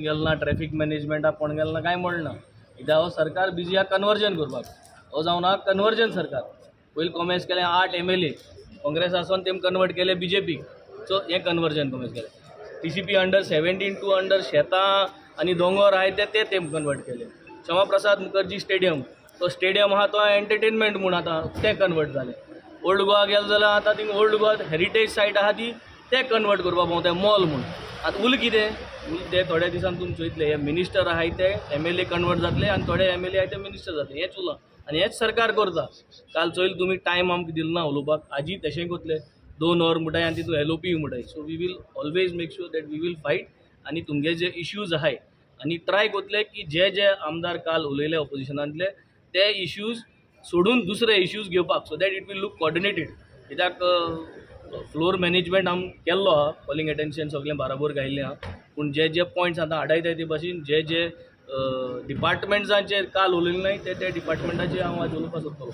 गेल ना ट्रॅफिक मॅनेजमेंटा पण गेल ना काय म्हणना कित्याक हो सरकार बिजी आहा कन्वर्जन करपाक. हो जावन आहा कन्वर्जन सरकार. पयलीं कॉमेस केले 8 MLA काँग्रेस आसून तेम कन्वर्ट केले BJP. सो हें कन्वर्जन कॉमेस केलें. TCP अंडर 17 टू अंडर शेतां आनी दोंगर आहाय ते तेम कन्वर्ट केले. श्यामाप्रसाद मुखर्जी स्टेडियम तो स्टेडियम आहा तो एंटरटेनमेंट म्हूण आतां तें कन्वर्ट जालें. ओल्ड गोवा गेलो जाल्यार आतां थिंग ओल्ड गोवा हेरिटेज सायट आहा ती ते कन्वर्ट करपाक पावता मॉल म्हूण. आतां उल कितें ते थोड्या दिसान तुमी चोयतले हे मिनिस्टर आहाय ते MLA कन्वर्ट जातले आनी थोडे MLA आहाय ते मिनिस्टर जातले. हेंच उरलां आनी हेंच सरकार करता. काल चोयल तुमी टायम आमकां दिलो ना उलोवपाक. आजी तशें कोतले 2 वर म्हणटाय आनी तितून LOP म्हणटाय. So we will always make sure that we will fight आनी तुमगे जे इश्यूज आहाय आनी ट्राय कोतले की जे आमदार काल उलयले ऑपोजिशनांतले ते इश्यूज सोडून दुसरे इश्यूज घेवपाक so that it will look coordinated. कित्याक फ्लोर मॅनेजमेंट आमी केल्लो आहा कॉलिंग अटेन्शन सगळें बाराबर घायिल्लें आहा. पूण जे पॉयंट्स आतां आडायताय ते भाशेन जे डिपार्टमेंट्सांचेर काल उलयले नाय ते डिपार्टमेंटाचेर हांव आज उलोवपाक सोदतालो.